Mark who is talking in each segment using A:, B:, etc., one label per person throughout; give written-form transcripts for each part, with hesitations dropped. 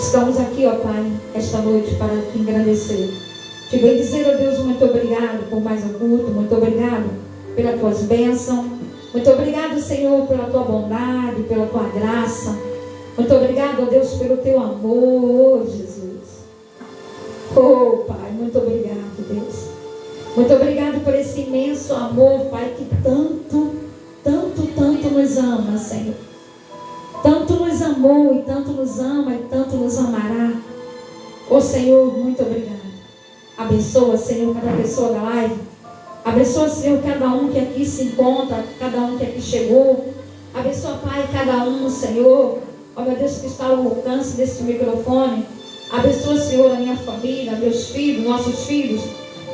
A: Estamos aqui, ó Pai, esta noite para te engrandecer. Te bendizer, ó Deus, muito obrigado por mais um culto, muito obrigado pelas tuas bênçãos, muito obrigado, Senhor, pela tua bondade, pela tua graça, muito obrigado, ó Deus, pelo teu amor, Jesus. Oh, Pai, muito obrigado, Deus. Muito obrigado por esse imenso amor, Pai, que tanto nos ama, Senhor. Tanto nos amou e tanto nos ama e tanto nos amará. Oh, Senhor, muito obrigado. Abençoa, Senhor, cada pessoa da live. Abençoa, Senhor, cada um que aqui se encontra, cada um que aqui chegou. Abençoa, Pai, cada um, Senhor. Ó, meu Deus, que está ao alcance desse microfone. Abençoa, Senhor, a minha família, meus filhos, nossos filhos.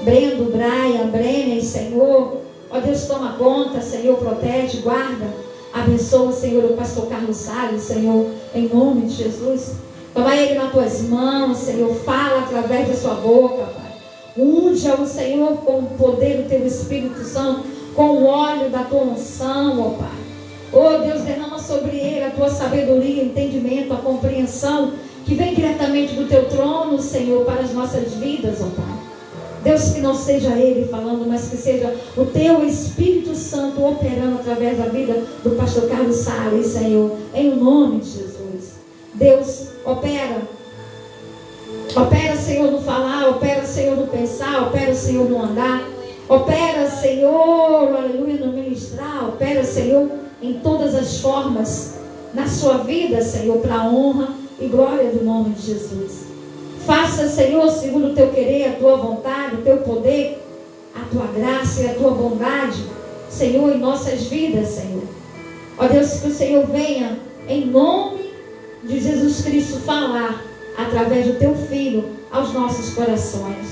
A: Brendo, Brian, Brenner, Senhor. Ó Deus, toma conta, Senhor, protege, guarda. Abençoa, Senhor, o pastor Carlos Salles, Senhor, em nome de Jesus. Toma ele nas tuas mãos, Senhor. Fala através da sua boca, Pai. Unja o Senhor com o poder do teu Espírito Santo, com o óleo da tua unção, ó Pai. Oh Deus, derrama sobre ele a tua sabedoria, entendimento, a compreensão que vem diretamente do teu trono, Senhor, para as nossas vidas, ó Pai. Deus, que não seja ele falando, mas que seja o teu Espírito Santo operando através da vida do pastor Carlos Salles, Senhor, em nome de Jesus. Deus, opera, Senhor, no falar, opera, Senhor, no pensar, opera, Senhor, no andar, opera, Senhor, aleluia, no ministrar, opera, Senhor, em todas as formas, na sua vida, Senhor, para a honra e glória do nome de Jesus. Faça, Senhor, segundo o teu querer, a tua vontade, o teu poder, a tua graça e a tua bondade, Senhor, em nossas vidas, Senhor. Ó Deus, que o Senhor venha, em nome de Jesus Cristo, falar através do teu Filho aos nossos corações.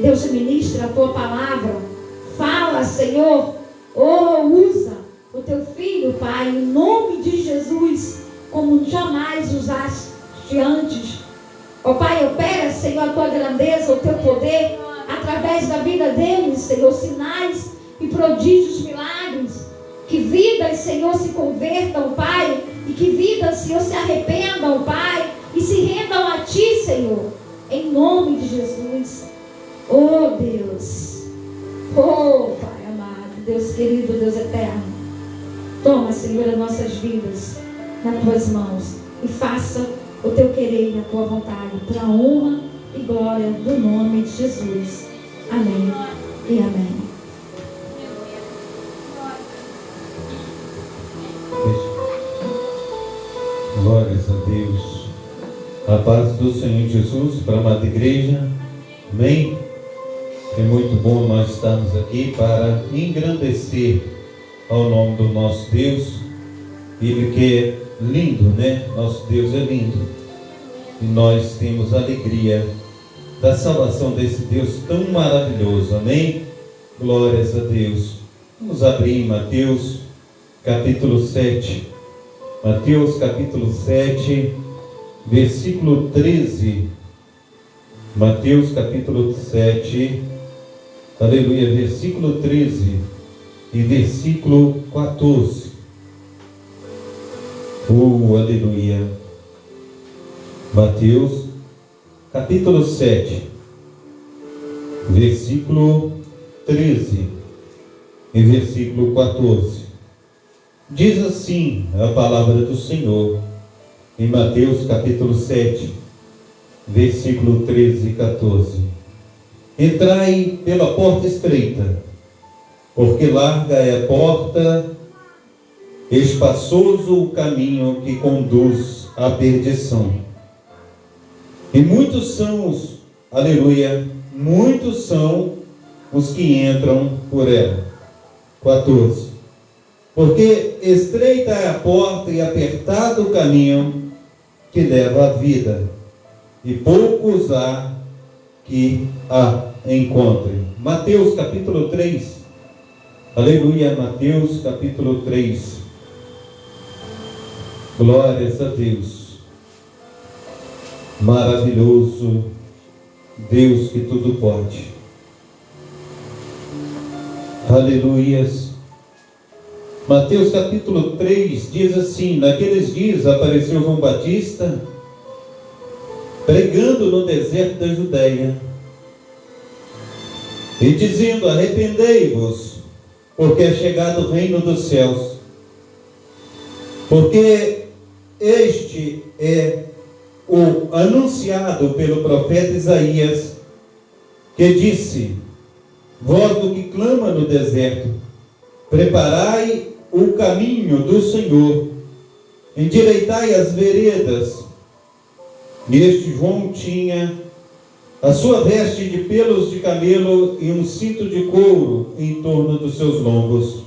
A: Deus, ministra a tua palavra. Fala, Senhor, usa o teu Filho, Pai, em nome de Jesus, como jamais usaste antes. Ó Pai, opera, Senhor, a tua grandeza, o teu poder, através da vida deles, Senhor, sinais e prodígios, milagres. Que vidas, Senhor, se convertam, Pai, e que vidas, Senhor, se arrependam, Pai, e se rendam a Ti, Senhor, em nome de Jesus. Oh Deus, oh Pai amado, Deus querido, Deus eterno, toma, Senhor, as nossas vidas nas Tuas mãos e faça o teu querer e a tua vontade, para a honra e glória do nome de Jesus. Amém e amém.
B: Glórias a Deus. A paz do Senhor Jesus para a amada igreja. Amém. É muito bom nós estarmos aqui para engrandecer ao nome do nosso Deus. Ele que é lindo, né? Nosso Deus é lindo. E nós temos alegria da salvação desse Deus tão maravilhoso. Amém? Glórias a Deus. Vamos abrir em Mateus capítulo 7. Mateus capítulo 7, versículo 13. Mateus capítulo 7, aleluia, versículo 13 e versículo 14. Aleluia. Mateus capítulo 7, versículo 13 e versículo 14. Diz assim a palavra do Senhor em Mateus capítulo 7, versículo 13 e 14. Entrai pela porta estreita, porque larga é a porta, espaçoso o caminho que conduz à perdição. E muitos são os, aleluia, muitos são os que entram por ela. 14. Porque estreita é a porta e apertado o caminho que leva à vida, e poucos há que a encontrem. Mateus capítulo 3. Aleluia, Mateus capítulo 3. Glórias a Deus. Maravilhoso Deus que tudo pode. Aleluias. Mateus capítulo 3 diz assim: naqueles dias apareceu João Batista pregando no deserto da Judéia, e dizendo: arrependei-vos, porque é chegado o reino dos céus. Porque este é o anunciado pelo profeta Isaías, que disse: voz do que clama no deserto, preparai o caminho do Senhor, endireitai as veredas. E este João tinha a sua veste de pelos de camelo e um cinto de couro em torno dos seus lombos.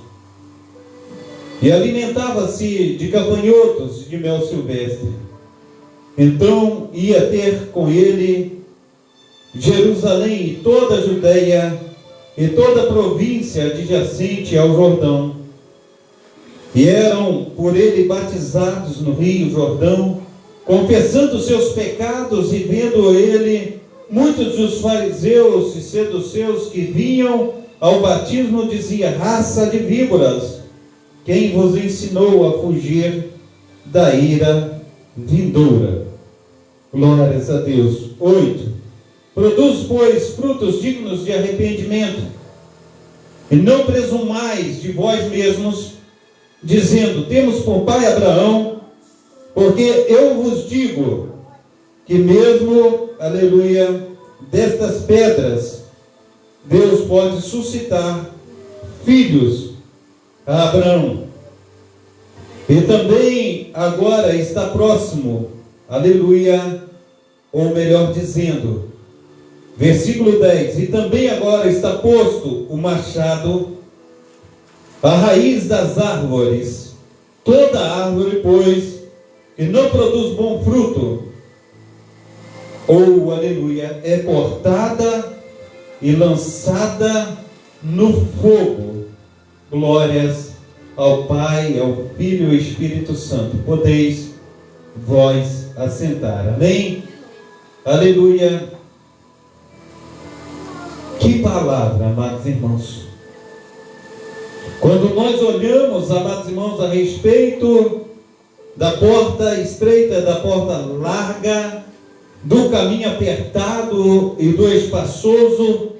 B: E alimentava-se de gafanhotos e de mel silvestre. Então ia ter com ele Jerusalém e toda a Judéia e toda a província adjacente ao Jordão. E eram por ele batizados no rio Jordão, confessando seus pecados, e vendo ele muitos dos fariseus e saduceus que vinham ao batismo, dizia: raça de víboras, quem vos ensinou a fugir da ira vindoura? Glórias a Deus. 8. Produz, pois, frutos dignos de arrependimento, e não presumais de vós mesmos, dizendo: temos por pai Abraão, porque eu vos digo que mesmo, aleluia, destas pedras Deus pode suscitar filhos a Abraão. E também agora está próximo, aleluia, ou melhor dizendo, versículo 10, e também agora está posto o machado à raiz das árvores. Toda árvore, pois, que não produz bom fruto, ou, aleluia, é cortada e lançada no fogo. Glórias ao Pai, ao Filho e ao Espírito Santo. Podeis vós assentar. Amém? Aleluia. Que palavra, amados irmãos. Quando nós olhamos, amados irmãos, a respeito da porta estreita, da porta larga, do caminho apertado e do espaçoso,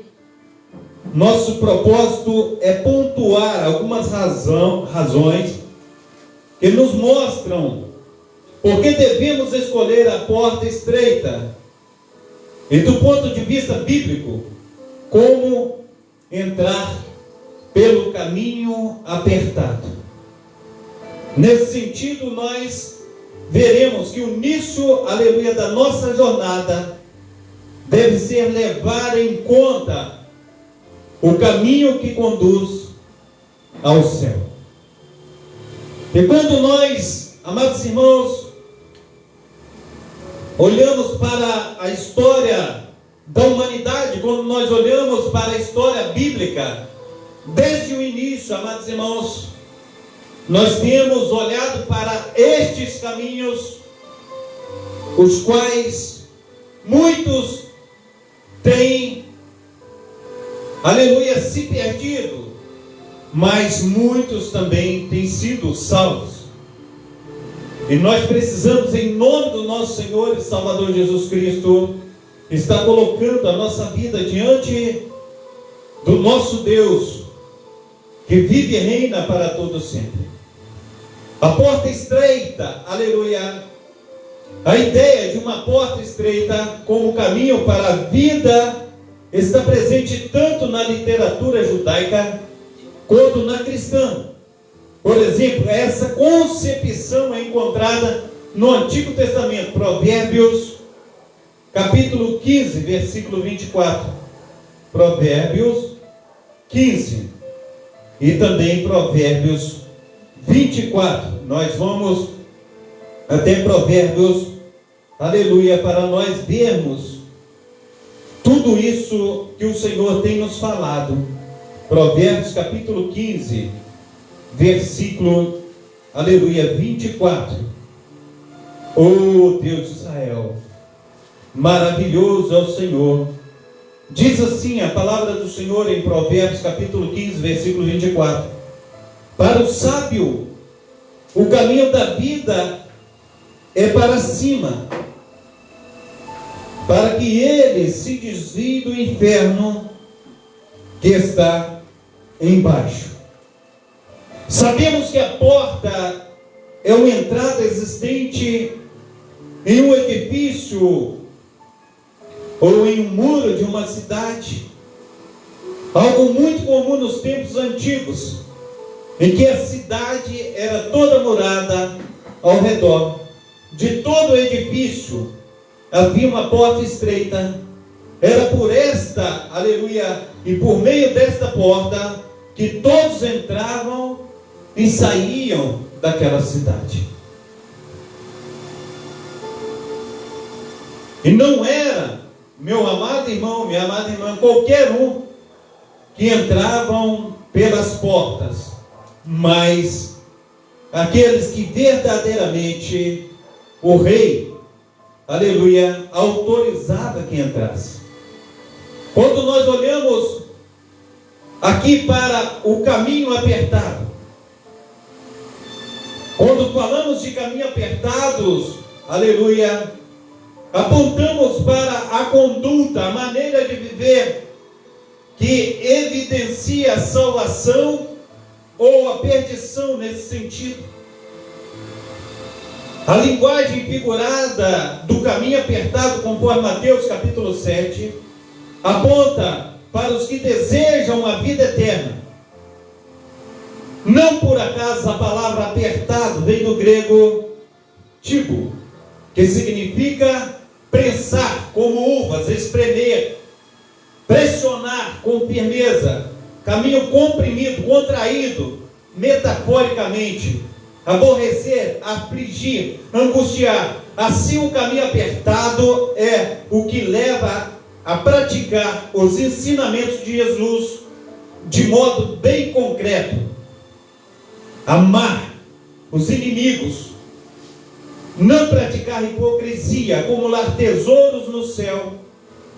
B: nosso propósito é pontuar algumas razões que nos mostram por que devemos escolher a porta estreita, e do ponto de vista bíblico, como entrar pelo caminho apertado. Nesse sentido, nós veremos que o início, aleluia, da nossa jornada deve ser levar em conta o caminho que conduz ao céu. E quando nós, amados irmãos, olhamos para a história da humanidade, quando nós olhamos para a história bíblica, desde o início, amados irmãos, nós temos olhado para estes caminhos, os quais muitos têm, aleluia, se perdido, mas muitos também têm sido salvos. E nós precisamos, em nome do nosso Senhor e Salvador Jesus Cristo, estar colocando a nossa vida diante do nosso Deus, que vive e reina para todo sempre. A porta estreita, aleluia, a ideia de uma porta estreita como caminho para a vida está presente tanto na literatura judaica quanto na cristã. Por exemplo, essa concepção é encontrada no Antigo Testamento, Provérbios, capítulo 15, versículo 24. Provérbios 15 e também Provérbios 24. Nós vamos até Provérbios, aleluia, para nós vermos tudo isso que o Senhor tem nos falado. Provérbios capítulo 15, versículo, aleluia, 24. Oh Deus de Israel, maravilhoso é o Senhor. Diz assim a palavra do Senhor em Provérbios capítulo 15, versículo 24. Para o sábio, o caminho da vida é para cima, que ele se desvie do inferno que está embaixo. Sabemos que a porta é uma entrada existente em um edifício ou em um muro de uma cidade. Algo muito comum nos tempos antigos, em que a cidade era toda murada ao redor. De todo o edifício havia uma porta estreita. Era por esta, aleluia, e por meio desta porta que todos entravam e saíam daquela cidade. E não era, meu amado irmão, minha amada irmã, qualquer um que entravam pelas portas, mas aqueles que verdadeiramente o rei, aleluia, autorizava que entrasse. Quando nós olhamos aqui para o caminho apertado, quando falamos de caminho apertados, aleluia, apontamos para a conduta, a maneira de viver que evidencia a salvação ou a perdição nesse sentido. A linguagem figurada do caminho apertado, conforme Mateus capítulo 7, aponta para os que desejam a vida eterna. Não por acaso a palavra apertado vem do grego tipo, que significa prensar como uvas, espremer, pressionar com firmeza, caminho comprimido, contraído, metaforicamente, aborrecer, afligir, angustiar. Assim o caminho apertado é o que leva a praticar os ensinamentos de Jesus de modo bem concreto. Amar os inimigos, não praticar hipocrisia, acumular tesouros no céu,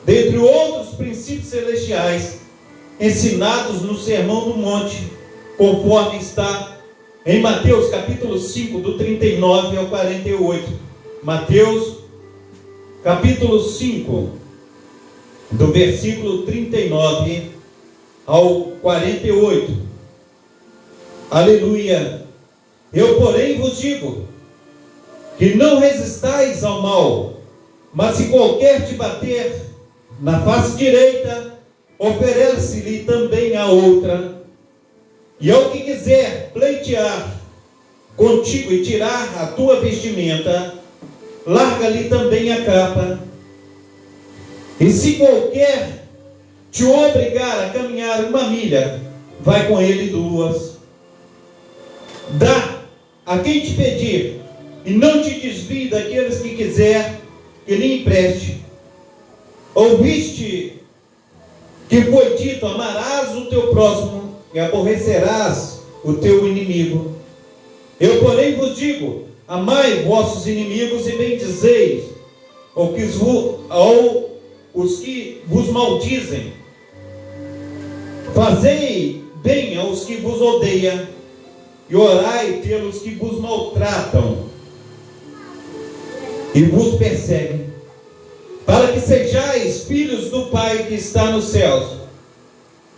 B: dentre outros princípios celestiais ensinados no Sermão do Monte, conforme está em Mateus capítulo 5, do 39 ao 48. Mateus capítulo 5, do versículo 39 ao 48. Aleluia. Eu, porém, vos digo que não resistais ao mal, mas se qualquer te bater na face direita, oferece-lhe também a outra. E ao que quiser pleitear contigo e tirar a tua vestimenta, larga-lhe também a capa. E se qualquer te obrigar a caminhar uma milha, vai com ele 2. Dá a quem te pedir, e não te desvie daqueles que quiser que lhe empreste. Ouviste que foi dito: amarás o teu próximo e aborrecerás o teu inimigo. Eu, porém, vos digo: amai vossos inimigos e bendizeis os que vos maldizem. Fazei bem aos que vos odeiam e orai pelos que vos maltratam e vos perseguem, para que sejais filhos do Pai que está nos céus,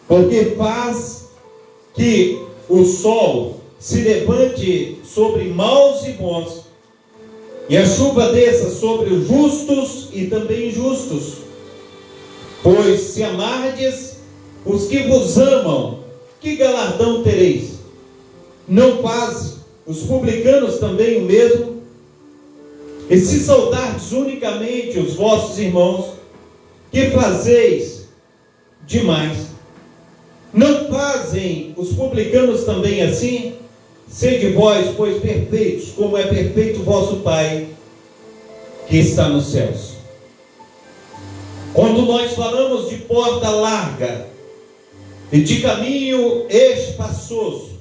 B: porque faz que o sol se levante sobre maus e bons, e a chuva desça sobre os justos e também injustos. Pois se amardes os que vos amam, que galardão tereis? Não faz os publicanos também o mesmo? E se saudardes unicamente os vossos irmãos, que fazeis demais? Não fazem os publicanos também assim? Sede vós, pois, perfeitos, como é perfeito o vosso Pai que está nos céus. Quando nós falamos de porta larga e de caminho espaçoso,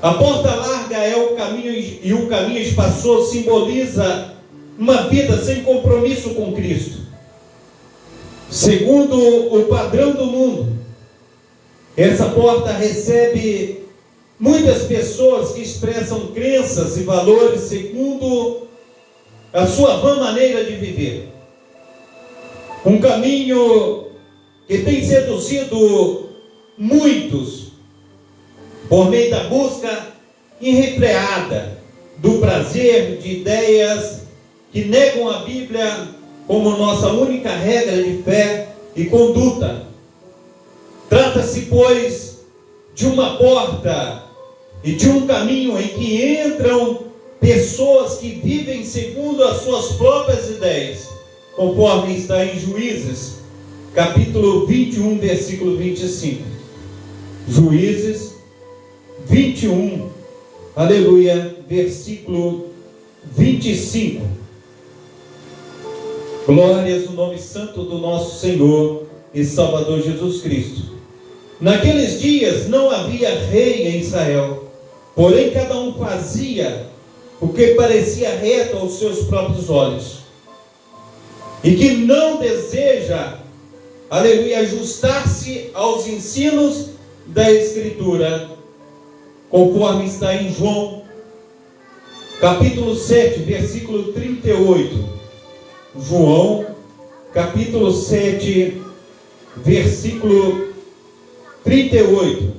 B: a porta larga é o caminho, e o caminho espaçoso simboliza uma vida sem compromisso com Cristo. Segundo o padrão do mundo, essa porta recebe muitas pessoas que expressam crenças e valores segundo a sua vã maneira de viver. Um caminho que tem seduzido muitos por meio da busca irrefreada do prazer de ideias que negam a Bíblia como nossa única regra de fé e conduta. Trata-se, pois, de uma porta e de um caminho em que entram pessoas que vivem segundo as suas próprias ideias, conforme está em Juízes, capítulo 21, versículo 25. Juízes 21, aleluia, versículo 25. Glórias ao nome santo do nosso Senhor e Salvador Jesus Cristo. Naqueles dias não havia rei em Israel, porém cada um fazia o que parecia reto aos seus próprios olhos, e que não deseja, aleluia, ajustar-se aos ensinos da Escritura, conforme está em João, capítulo 7, versículo 38. João, capítulo 7, versículo 38,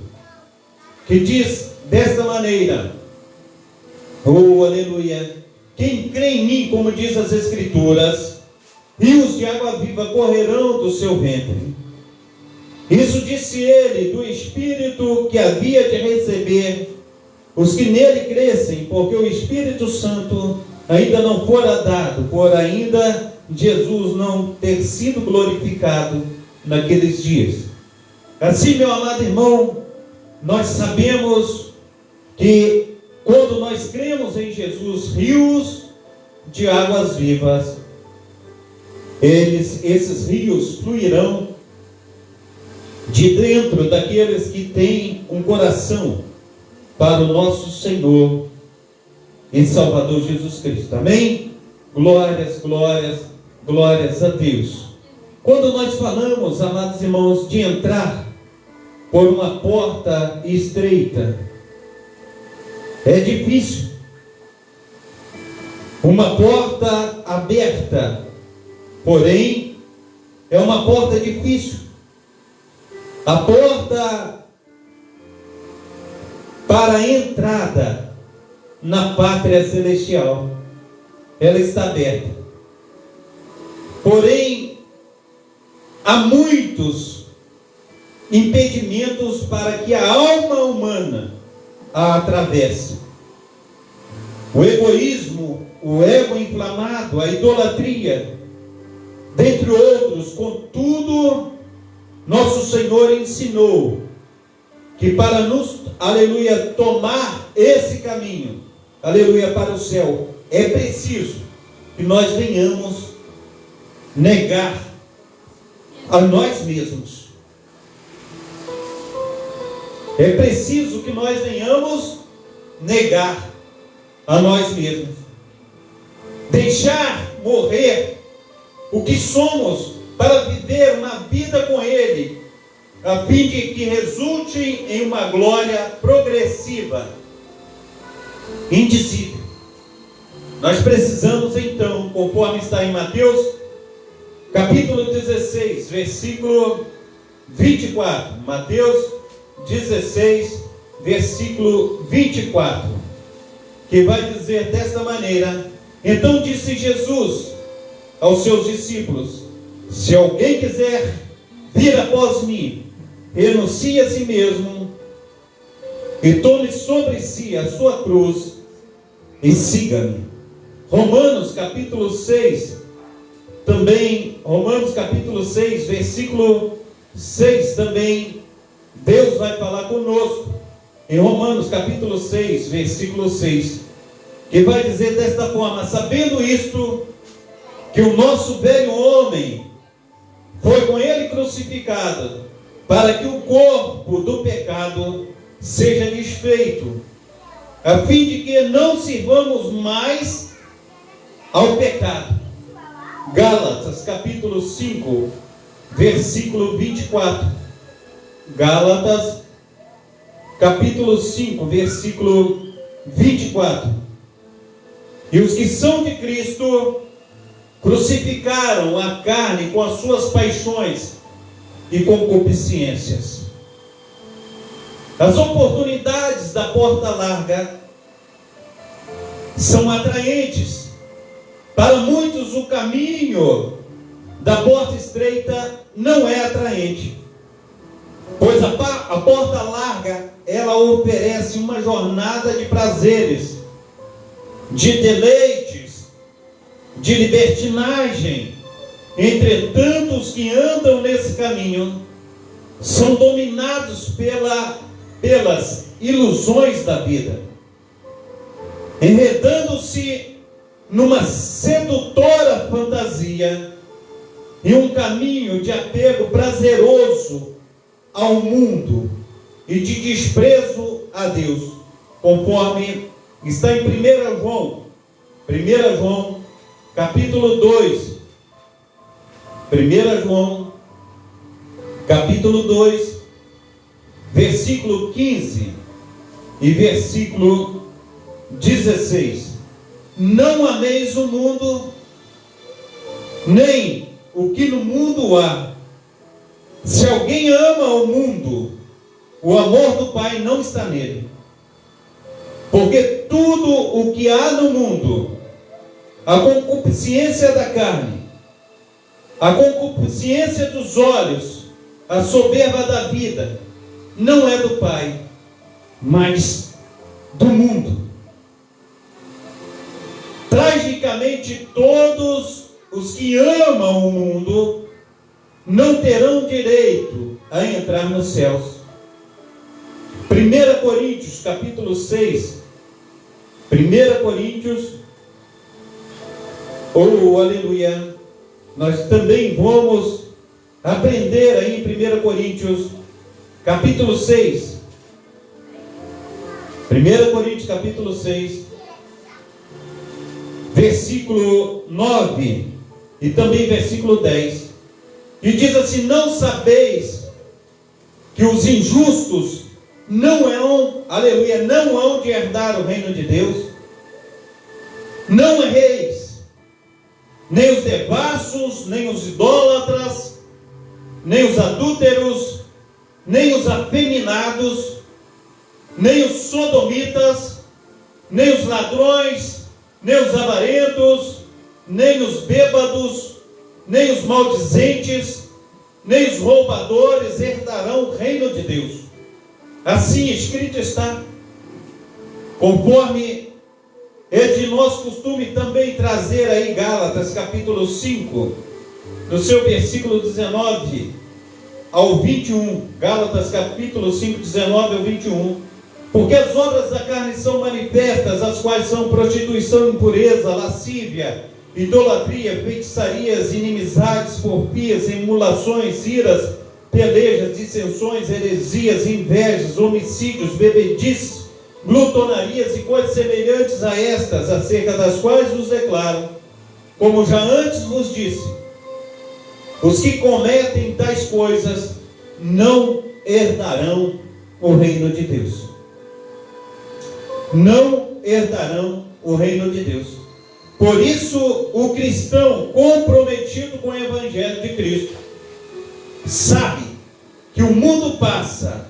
B: que diz desta maneira: oh, aleluia, quem crê em mim, como diz as Escrituras, rios de água viva correrão do seu ventre. Isso disse ele do Espírito que havia de receber os que nele crescem, porque o Espírito Santo ainda não fora dado, por ainda Jesus não ter sido glorificado naqueles dias. Assim, meu amado irmão, nós sabemos que quando nós cremos em Jesus, rios de águas vivas, esses rios fluirão de dentro daqueles que têm um coração para o nosso Senhor e Salvador Jesus Cristo. Amém? Glórias, glórias, glórias a Deus. Quando nós falamos, amados irmãos, de entrar por uma porta estreita, é difícil. Uma porta aberta, porém, é uma porta difícil. A porta para a entrada na pátria celestial, ela está aberta. Porém, há muitos impedimentos para que a alma humana a atravesse. O egoísmo, o ego inflamado, a idolatria, dentre outros. Contudo, nosso Senhor ensinou que para nos, aleluia, tomar esse caminho, aleluia, para o céu, é preciso que nós venhamos negar a nós mesmos. É preciso que nós venhamos negar a nós mesmos. Deixar morrer o que somos para viver uma vida com Ele, a fim de que resulte em uma glória progressiva, indizível. Nós precisamos então, conforme está em Mateus, capítulo 16, versículo 24. Mateus 16, versículo 24, que vai dizer desta maneira: então disse Jesus aos seus discípulos: se alguém quiser vir após mim, renuncie a si mesmo e tome sobre si a sua cruz e siga-me. Romanos capítulo 6, também, Romanos capítulo 6, versículo 6 também, Deus vai falar conosco, em Romanos capítulo 6, versículo 6, que vai dizer desta forma: sabendo isto, que o nosso velho homem foi com ele crucificado, para que o corpo do pecado seja desfeito, a fim de que não sirvamos mais ao pecado. Gálatas capítulo 5, versículo 24. Gálatas capítulo 5, versículo 24. E os que são de Cristo crucificaram a carne com as suas paixões e concupiscências. As oportunidades da porta larga são atraentes. Para muitos, o caminho da porta estreita não é atraente, pois a porta larga, ela oferece uma jornada de prazeres, de deleites, de libertinagem. Entretanto, os que andam nesse caminho são dominados pelas ilusões da vida, enredando-se numa sedutora fantasia e um caminho de apego prazeroso ao mundo e de desprezo a Deus, conforme está em 1 João, capítulo 2. 1 João, capítulo 2, versículo 15 e versículo 16. Não ameis o mundo, nem o que no mundo há. Se alguém ama o mundo, o amor do Pai não está nele. Porque tudo o que há no mundo, a concupiscência da carne, a concupiscência dos olhos, a soberba da vida, não é do Pai, mas do mundo. Tragicamente, todos os que amam o mundo não terão direito a entrar nos céus. 1 Coríntios, capítulo 6. 1 Coríntios, aleluia. Nós também vamos aprender aí em 1 Coríntios, capítulo 6. 1 Coríntios, capítulo 6, versículo 9 e também versículo 10. E diz assim: não sabeis que os injustos não hão de herdar o reino de Deus? Não erreis, nem os devassos, nem os idólatras, nem os adúlteros, nem os afeminados, nem os sodomitas, nem os ladrões, nem os avarentos, nem os bêbados, nem os maldizentes, nem os roubadores herdarão o reino de Deus. Assim escrito está. Conforme é de nosso costume também trazer aí Gálatas capítulo 5, no seu versículo 19 ao 21. Gálatas capítulo 5, 19 ao 21. Porque as obras da carne são manifestas, as quais são prostituição, impureza, lascívia, idolatria, feitiçarias, inimizades, porfias, emulações, iras, pelejas, dissensões, heresias, invejas, homicídios, bebedices, glutonarias e coisas semelhantes a estas, acerca das quais vos declaro, como já antes vos disse, os que cometem tais coisas não herdarão o reino de Deus. Não herdarão o reino de Deus. Por isso, o cristão comprometido com o Evangelho de Cristo sabe que o mundo passa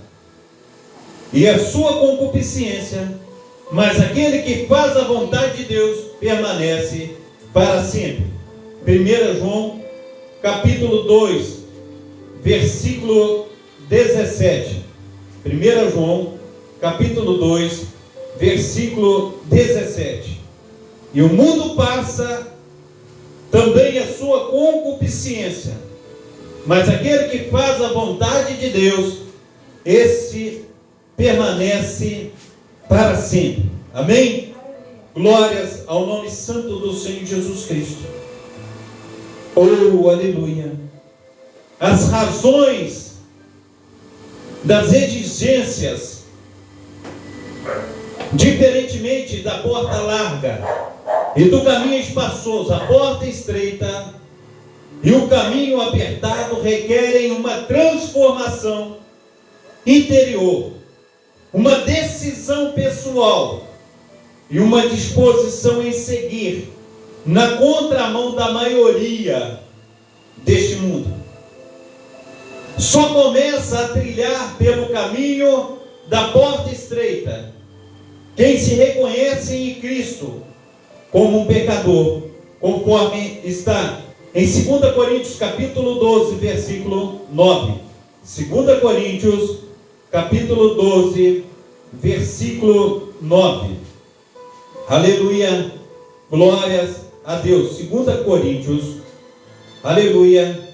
B: e a sua concupiscência, mas aquele que faz a vontade de Deus permanece para sempre. 1 João, capítulo 2, versículo 17. 1 João, capítulo 2, versículo 17. E o mundo passa, também a sua concupiscência, mas aquele que faz a vontade de Deus, esse permanece para sempre. Amém? Glórias ao nome santo do Senhor Jesus Cristo. Aleluia. As razões das exigências, diferentemente da porta larga e do caminho espaçoso, a porta estreita e o caminho apertado requerem uma transformação interior, uma decisão pessoal e uma disposição em seguir na contramão da maioria deste mundo. Só começa a trilhar pelo caminho da porta estreita quem se reconhece em Cristo como um pecador, conforme está em 2 Coríntios capítulo 12, versículo 9. 2 Coríntios capítulo 12, versículo 9. Aleluia, glórias a Deus. 2 Coríntios, aleluia,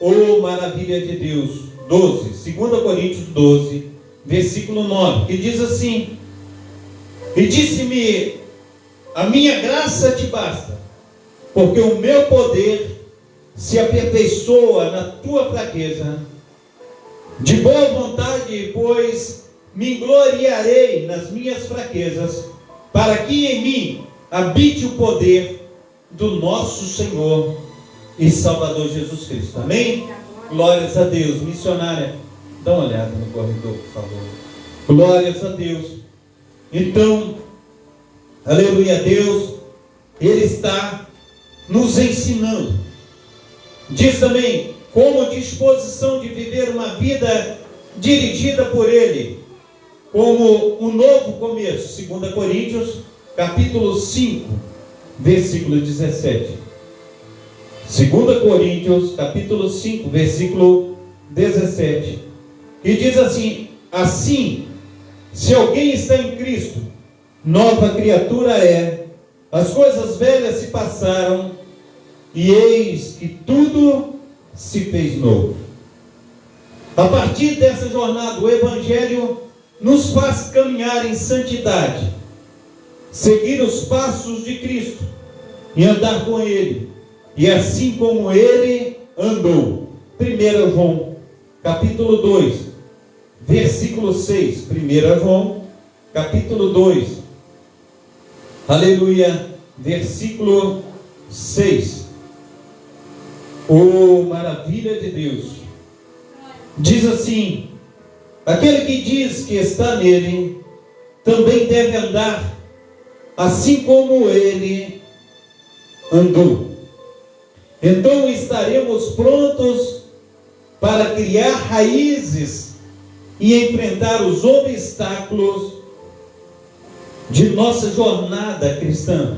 B: oh maravilha de Deus. 12, 2 Coríntios 12, versículo 9, que diz assim: e disse-me, a minha graça te basta, porque o meu poder se aperfeiçoa na tua fraqueza. De boa vontade, pois, me gloriarei nas minhas fraquezas, para que em mim habite o poder do nosso Senhor e Salvador Jesus Cristo. Amém? Glórias a Deus. Missionária, dá uma olhada no corredor, por favor. Glórias a Deus. Então, aleluia a Deus, Ele está nos ensinando. Diz também, como disposição de viver uma vida dirigida por Ele, como um novo começo. 2 Coríntios, capítulo 5, versículo 17. 2 Coríntios, capítulo 5, versículo 17. Que diz assim: assim, se alguém está em Cristo, nova criatura é, as coisas velhas se passaram, e eis que tudo se fez novo. A partir dessa jornada, o Evangelho nos faz caminhar em santidade, seguir os passos de Cristo e andar com Ele, e assim como Ele andou. 1 João, capítulo 2, versículo 6. 1 João, capítulo 2, aleluia, versículo 6. Oh, maravilha de Deus. Diz assim: aquele que diz que está nele, também deve andar assim como ele andou. Então estaremos prontos para criar raízes e enfrentar os obstáculos de nossa jornada cristã.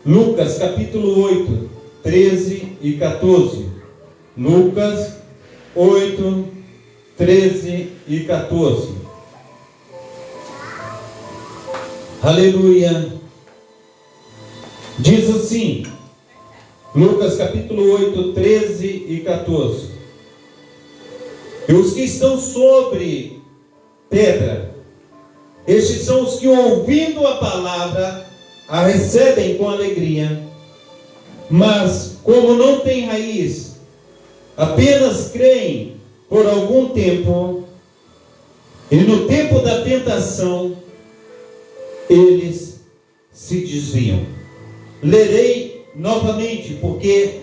B: Lucas capítulo 8, 13 e 14. Lucas 8, 13 e 14. Aleluia. Diz assim, Lucas capítulo 8, 13 e 14. E os que estão sobre pedra, estes são os que, ouvindo a palavra, a recebem com alegria, mas como não têm raiz, apenas creem por algum tempo, e no tempo da tentação eles se desviam. Lerei novamente, porque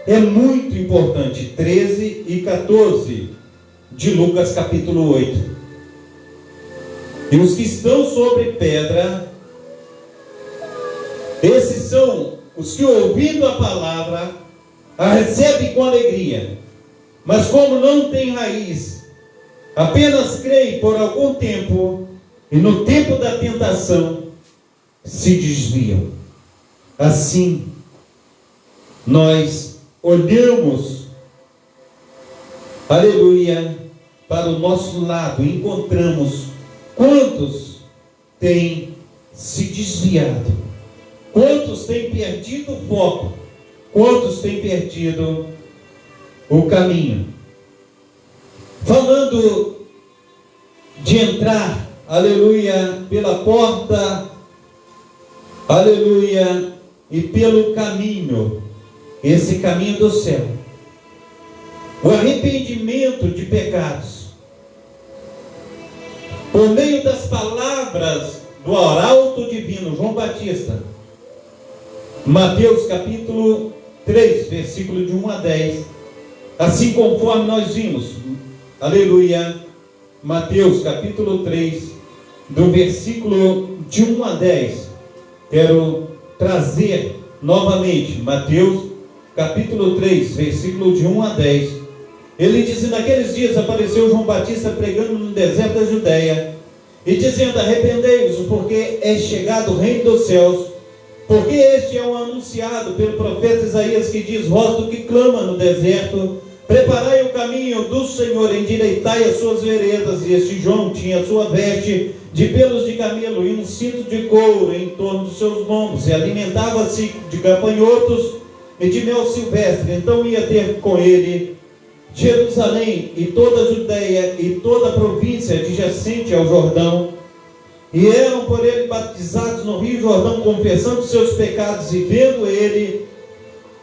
B: é muito importante. 13 e 14 de Lucas capítulo 8. E os que estão sobre pedra, esses são os que, ouvindo a palavra, a recebem com alegria, mas como não tem raiz, apenas creem por algum tempo, e no tempo da tentação se desviam. Assim, nós olhamos, aleluia, para o nosso lado e encontramos quantos têm se desviado, quantos têm perdido o foco, quantos têm perdido o caminho. Falando de entrar, aleluia, pela porta, aleluia, e pelo caminho, esse caminho do céu, o arrependimento de pecados, por meio das palavras do arauto divino, João Batista, Mateus capítulo 3, versículo de 1 a 10, assim conforme nós vimos, aleluia, Mateus capítulo 3, do versículo de 1 a 10, quero trazer novamente, Mateus capítulo 3, versículo de 1 a 10. Ele diz: e naqueles dias apareceu João Batista pregando no deserto da Judéia, e dizendo: arrependei-vos, porque é chegado o reino dos céus. Porque este é o anunciado pelo profeta Isaías, que diz: voz do que clama no deserto, preparai o caminho do Senhor, endireitai as suas veredas. E este João tinha a sua veste de pelos de camelo e um cinto de couro em torno dos seus lombos, e alimentava-se de gafanhotos e de mel silvestre. Então ia ter com ele Jerusalém e toda a Judéia e toda a província adjacente ao Jordão, e eram por ele batizados no rio Jordão, confessando seus pecados. E vendo ele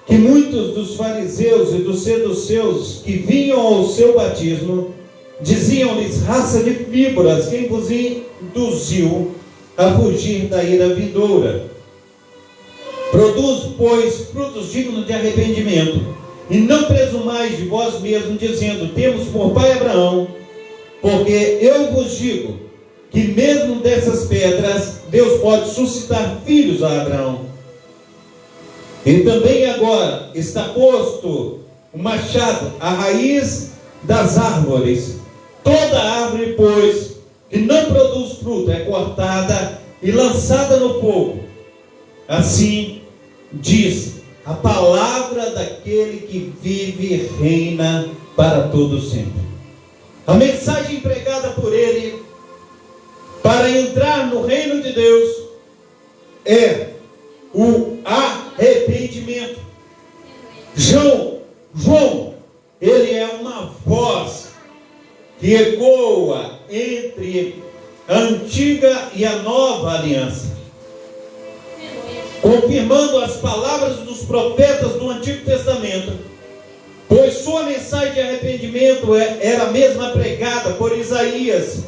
B: que muitos dos fariseus e dos saduceus que vinham ao seu batismo, diziam-lhes: raça de víboras, quem vos induziu a fugir da ira vindoura? Produz, pois, frutos dignos de arrependimento, e não presumais de vós mesmos, dizendo: temos por pai Abraão. Porque eu vos digo que mesmo dessas pedras Deus pode suscitar filhos a Abraão. E também agora está posto o machado à raiz das árvores. Toda árvore, pois, que não produz fruto é cortada e lançada no fogo. Assim diz a palavra daquele que vive e reina para todo sempre. A mensagem pregada por ele para entrar no reino de Deus é o arrependimento. João, ele é uma voz que ecoa entre a antiga e a nova aliança, confirmando as palavras dos profetas do Antigo Testamento, pois sua mensagem de arrependimento era a mesma pregada por Isaías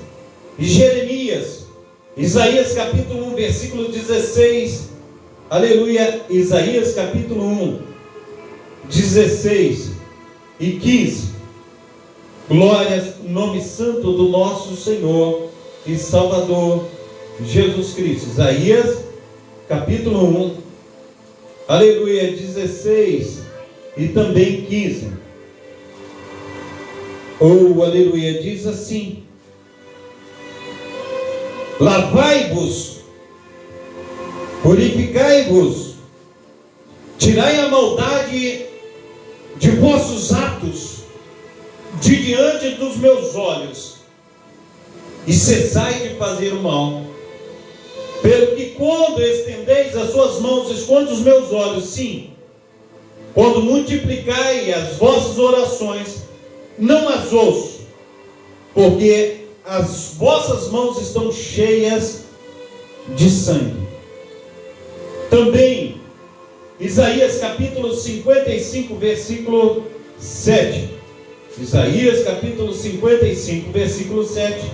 B: e Jeremias. Isaías capítulo 1, versículo 16, aleluia, Isaías capítulo 1, 16 e 15, glórias no nome santo do nosso Senhor e Salvador Jesus Cristo. Isaías capítulo 1, aleluia, 16 e também 15, aleluia, diz assim: lavai-vos, purificai-vos, tirai a maldade de vossos atos de diante dos meus olhos, e cessai de fazer o mal. Pelo que quando estendeis as suas mãos, esconde os meus olhos. Sim, quando multiplicai as vossas orações, não as ouço, porque as vossas mãos estão cheias de sangue. Também Isaías capítulo 55, versículo 7. Isaías capítulo 55, versículo 7.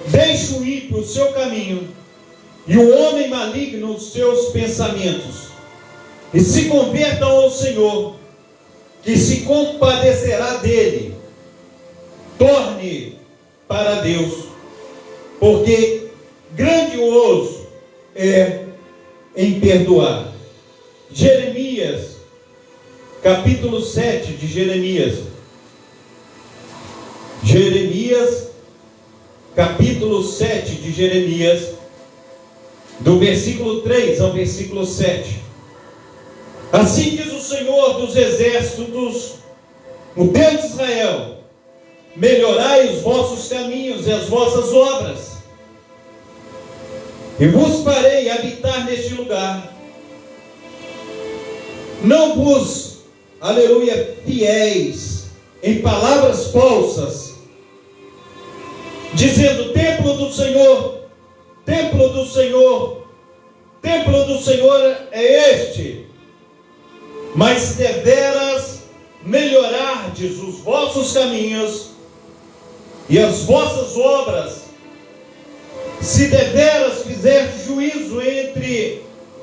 B: Deixe o ímpio o seu caminho, e o homem maligno os seus pensamentos, e se convertam ao Senhor, que se compadecerá dele. Torne para Deus, porque grandioso é em perdoar. Jeremias, capítulo 7 de Jeremias. Jeremias, capítulo 7 de Jeremias, do versículo 3 ao versículo 7. Assim diz o Senhor dos exércitos, o Deus de Israel: melhorai os vossos caminhos e as vossas obras, e vos farei habitar neste lugar. Não vos, aleluia, fiéis em palavras falsas, dizendo: templo do Senhor, templo do Senhor, templo do Senhor é este. Mas deveras melhorardes os vossos caminhos e as vossas obras, se deveras fizerdes juízo entre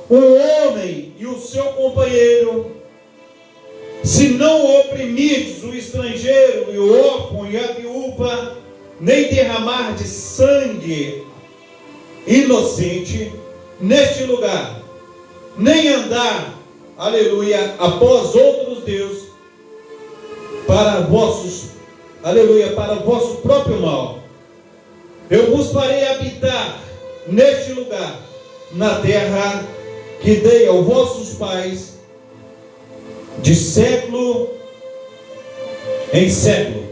B: o homem e o seu companheiro, se não oprimirdes o estrangeiro e o órfão e a viúva, nem derramardes sangue inocente neste lugar, nem andar, aleluia, após outros deuses, para vosso próprio mal. Eu vos farei habitar neste lugar, na terra que dei aos vossos pais, de século em século.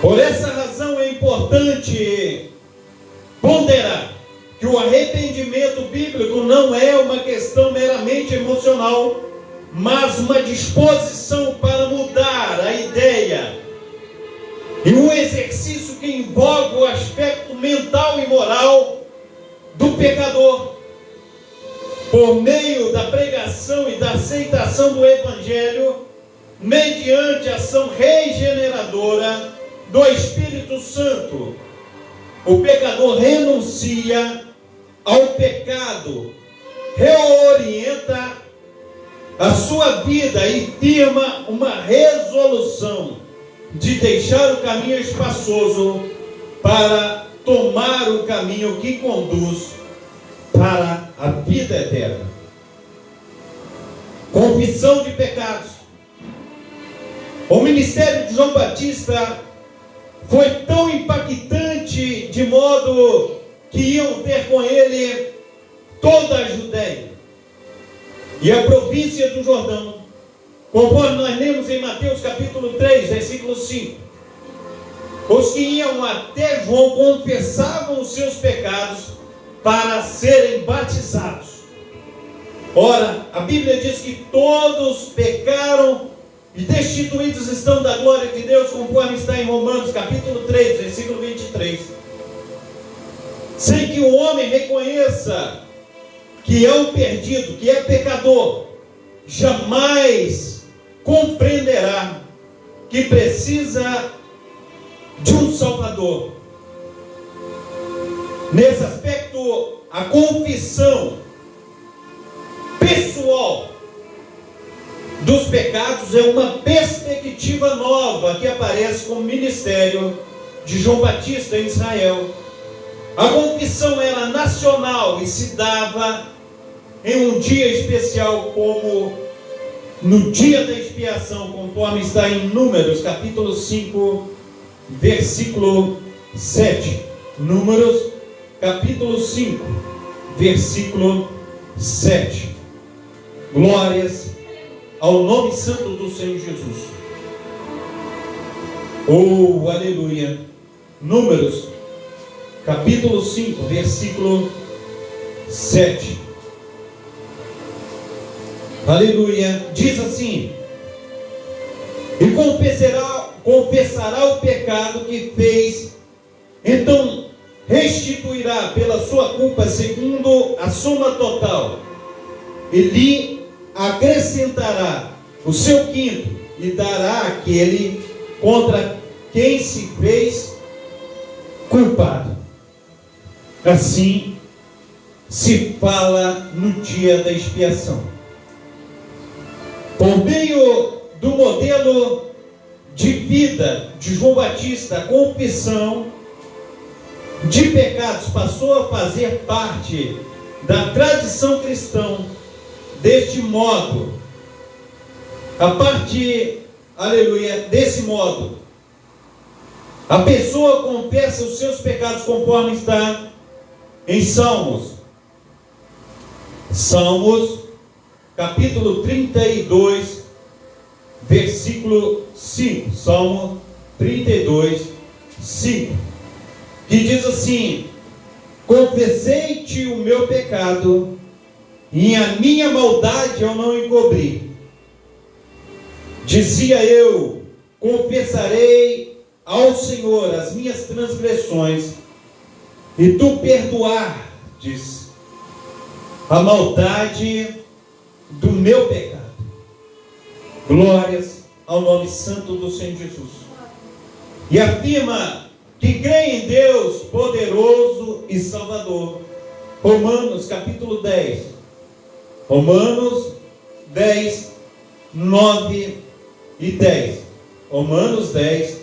B: Por essa razão é importante ponderar que o arrependimento bíblico não é uma questão meramente emocional, mas uma disposição para mudar a ideia, e um exercício que envolve o aspecto mental e moral do pecador, por meio da pregação e da aceitação do Evangelho, mediante a ação regeneradora do Espírito Santo. O pecador renuncia ao pecado, reorienta a sua vida e firma uma resolução de deixar o caminho espaçoso para tomar o caminho que conduz para a vida eterna. Confissão de pecados. O ministério de João Batista foi tão impactante, de modo que iam ter com ele toda a Judéia e a província do Jordão, conforme nós lemos em Mateus capítulo 3, versículo 5. Os que iam até João confessavam os seus pecados para serem batizados. Ora, a Bíblia diz que todos pecaram e destituídos estão da glória de Deus, conforme está em Romanos capítulo 3, versículo 23. Sem que o homem reconheça que é um perdido, que é pecador, jamais compreenderá que precisa de um Salvador. Nesse aspecto, a confissão pessoal dos pecados é uma perspectiva nova que aparece com o ministério de João Batista em Israel. A confissão era nacional e se dava em um dia especial, como no dia da expiação, conforme está em Números capítulo 5, versículo 7. Números capítulo 5, versículo 7. Glórias ao nome santo do Senhor Jesus. Oh, aleluia. Números capítulo 5, versículo 7. Aleluia. Diz assim: e confessará o pecado que fez, então restituirá pela sua culpa segundo a soma total, e lhe acrescentará o seu quinto, e dará àquele contra quem se fez culpado. Assim se fala no dia da expiação. Por meio do modelo de vida de João Batista, a confissão de pecados passou a fazer parte da tradição cristã. Deste modo, a partir, aleluia, desse modo, a pessoa confessa os seus pecados, conforme está em Salmos capítulo 32, versículo 5. Salmo 32, 5. Que diz assim: confessei-te o meu pecado, e a minha maldade eu não encobri. Dizia eu: confessarei ao Senhor as minhas transgressões, e tu perdoardes a maldade do meu pecado. Glórias ao nome santo do Senhor Jesus. E afirma que crê em Deus poderoso e Salvador. Romanos capítulo 10. Romanos 10, 9 e 10. Romanos 10,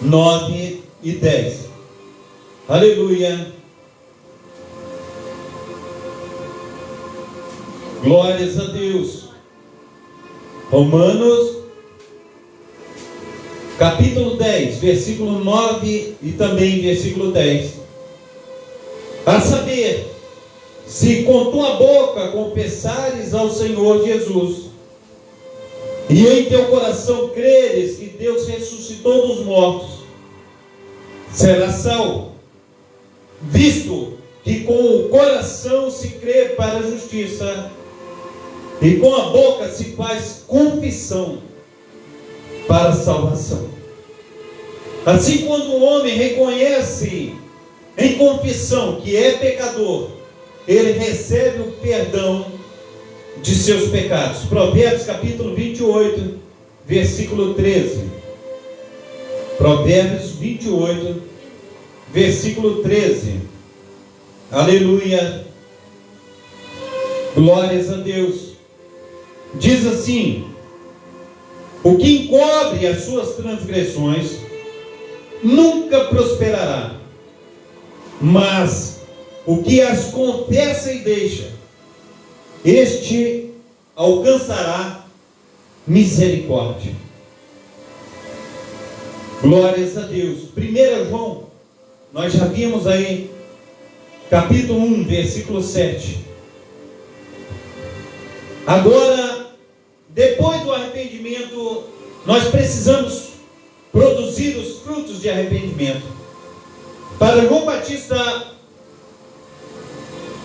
B: 9 e 10. Aleluia. Glórias a Deus. Romanos, capítulo 10, versículo 9 e também versículo 10. A saber, se com tua boca confessares ao Senhor Jesus, e em teu coração creres que Deus ressuscitou dos mortos, serás salvo, visto que com o coração se crê para a justiça, e com a boca se faz confissão para a salvação. Assim, quando o homem reconhece em confissão que é pecador, ele recebe o perdão de seus pecados. Provérbios capítulo 28, versículo 13. Provérbios 28, versículo 13. Aleluia. Glórias a Deus. Diz assim: o que encobre as suas transgressões nunca prosperará, mas o que as confessa e deixa, este alcançará misericórdia. Glórias a Deus. 1 João, nós já vimos aí, capítulo 1, versículo 7. Agora, depois do arrependimento, nós precisamos produzir os frutos de arrependimento. Para João Batista,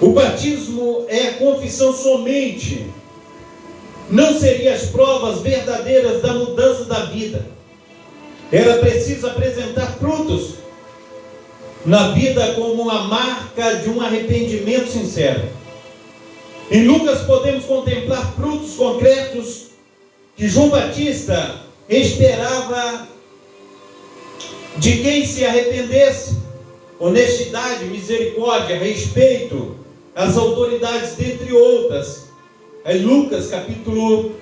B: o batismo é a confissão somente, não seriam as provas verdadeiras da mudança da vida. Era preciso apresentar frutos na vida como uma marca de um arrependimento sincero. Em Lucas podemos contemplar frutos concretos que João Batista esperava de quem se arrependesse: honestidade, misericórdia, respeito às autoridades, dentre outras. É Lucas capítulo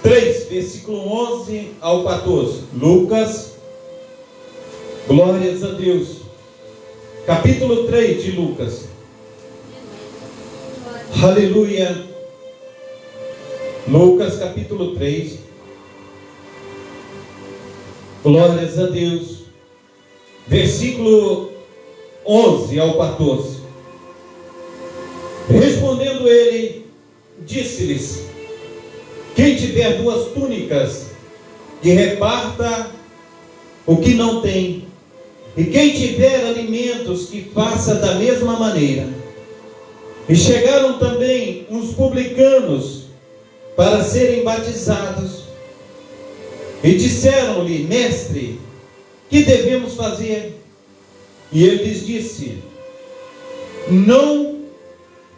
B: 3, versículo 11 ao 14. Lucas, glórias a Deus. Capítulo 3 de Lucas. Aleluia. Lucas capítulo 3. Glórias a Deus. Versículo 11 ao 14. Respondendo ele, disse-lhes: quem tiver 2 túnicas, que reparta o que não tem, e quem tiver alimentos, que faça da mesma maneira. E chegaram também uns publicanos para serem batizados, e disseram-lhe: mestre, que devemos fazer? E ele lhes disse: não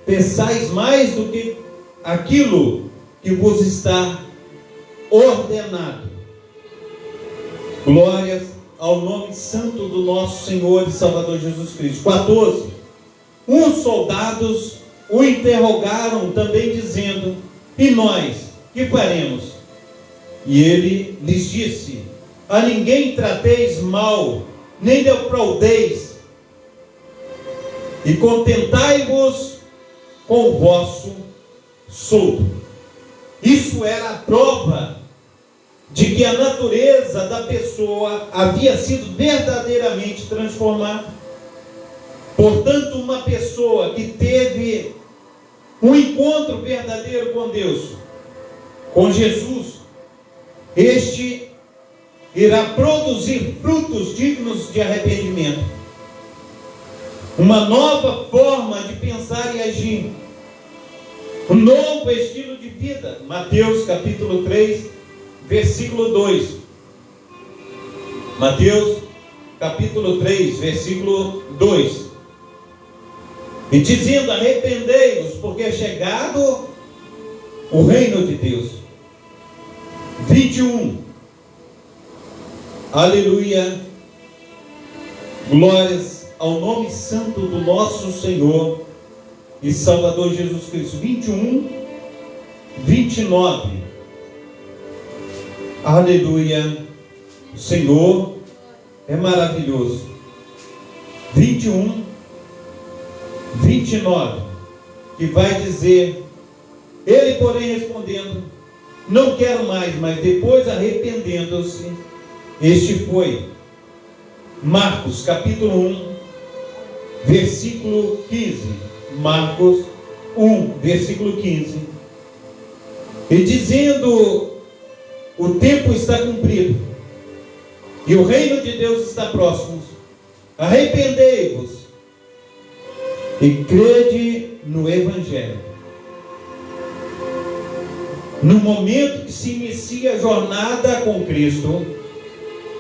B: peçais mais do que aquilo que vos está ordenado. Glórias ao nome santo do nosso Senhor e Salvador Jesus Cristo. 14. Uns soldados o interrogaram também, dizendo: e nós, que faremos? E ele lhes disse: a ninguém trateis mal, nem defraudeis, e contentai-vos com o vosso soldo. Isso era a prova de que a natureza da pessoa havia sido verdadeiramente transformada. Portanto, uma pessoa que teve um encontro verdadeiro com Deus, com Jesus, este irá produzir frutos dignos de arrependimento, uma nova forma de pensar e agir, um novo estilo de vida. Mateus capítulo 3, versículo 2. Mateus capítulo 3, versículo 2. E dizendo: arrependei-vos, porque é chegado o reino de Deus. 21. Aleluia. Glórias ao nome santo do nosso Senhor e Salvador Jesus Cristo. 21, 29. Aleluia. O Senhor é maravilhoso. 21, 29, que vai dizer Ele, porém, respondendo, não quero mais, mas depois arrependendo-se, este foi. Marcos, capítulo 1, versículo 15. Marcos 1, versículo 15. E dizendo, o tempo está cumprido, e o reino de Deus está próximo. Arrependei-vos e crede no Evangelho. No momento que se inicia a jornada com Cristo,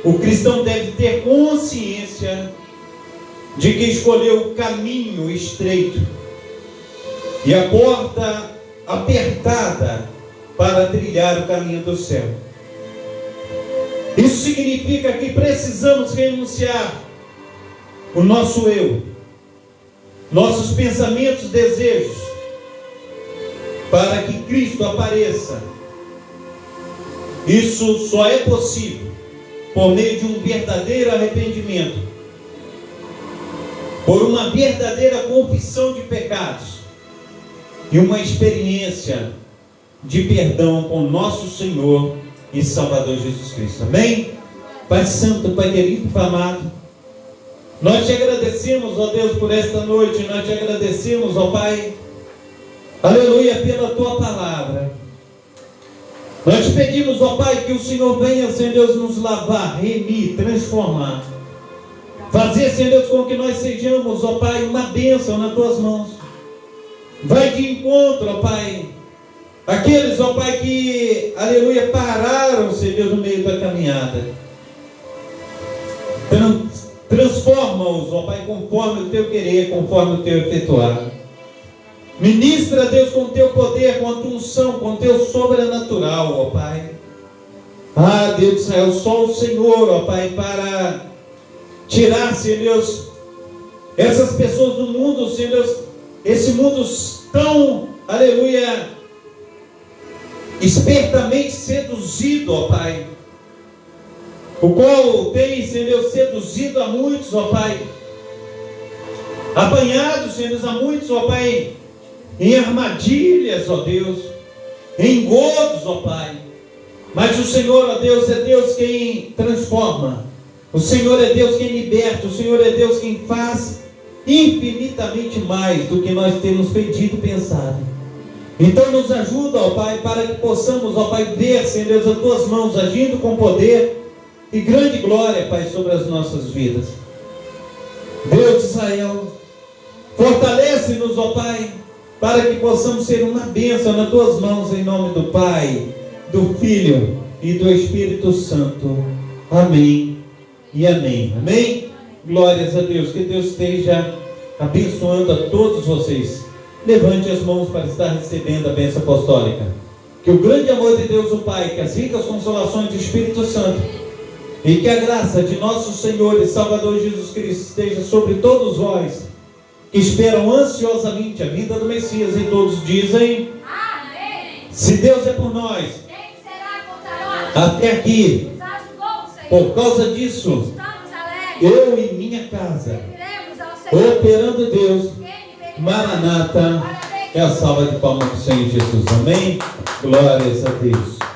B: o cristão deve ter consciência de que escolheu o caminho estreito e a porta apertada para trilhar o caminho do céu. Isso significa que precisamos renunciar o nosso eu, nossos pensamentos, desejos, para que Cristo apareça. Isso só é possível por meio de um verdadeiro arrependimento, por uma verdadeira confissão de pecados e uma experiência de perdão com nosso Senhor e Salvador Jesus Cristo. Amém? Pai Santo, Pai querido, Pai amado, nós te agradecemos, ó Deus, por esta noite. Nós te agradecemos, ó Pai, aleluia, pela tua palavra. Nós te pedimos, ó Pai, que o Senhor venha, Senhor Deus, nos lavar, remir, transformar, fazer, Senhor Deus, com que nós sejamos, ó Pai, uma bênção nas tuas mãos. Vai de encontro, ó Pai, aqueles, ó Pai, que, aleluia, pararam, Senhor Deus, no meio da caminhada. Transforma-os, ó Pai, conforme o teu querer, conforme o teu efetuar. Ministra, Deus, com o teu poder, com a tua unção, com o teu sobrenatural, ó Pai. Ah, Deus de Israel, só o Senhor, ó Pai, para tirar, Senhor Deus, essas pessoas do mundo, Senhor Deus, esse mundo tão, aleluia, espertamente seduzido, ó Pai, o qual tem, Senhor Deus, seduzido a muitos, ó Pai, apanhado, Senhor Deus, a muitos, ó Pai, em armadilhas, ó Deus, em engodos, ó Pai. Mas o Senhor, ó Deus, é Deus quem transforma, o Senhor é Deus quem liberta, o Senhor é Deus quem faz infinitamente mais do que nós temos pedido e pensado. Então nos ajuda, ó Pai, para que possamos, ó Pai, ver, Senhor Deus, as tuas mãos agindo com poder e grande glória, Pai, sobre as nossas vidas. Deus de Israel, fortalece-nos, ó Pai, para que possamos ser uma bênção nas tuas mãos, em nome do Pai, do Filho e do Espírito Santo. Amém e amém. Amém? Glórias a Deus. Que Deus esteja abençoando a todos vocês. Levante as mãos para estar recebendo a bênção apostólica. Que o grande amor de Deus, o Pai, que as ricas consolações do Espírito Santo e que a graça de nosso Senhor e Salvador Jesus Cristo esteja sobre todos vós que esperam ansiosamente a vinda do Messias. E todos dizem: amém. Se Deus é por nós, quem será contra nós? Até aqui, nos ajudou, Senhor. Por causa disso, estamos alegres. Eu e minha casa, operando Deus, Maranata. É a salva de palmas do Senhor Jesus. Amém? Glórias a Deus.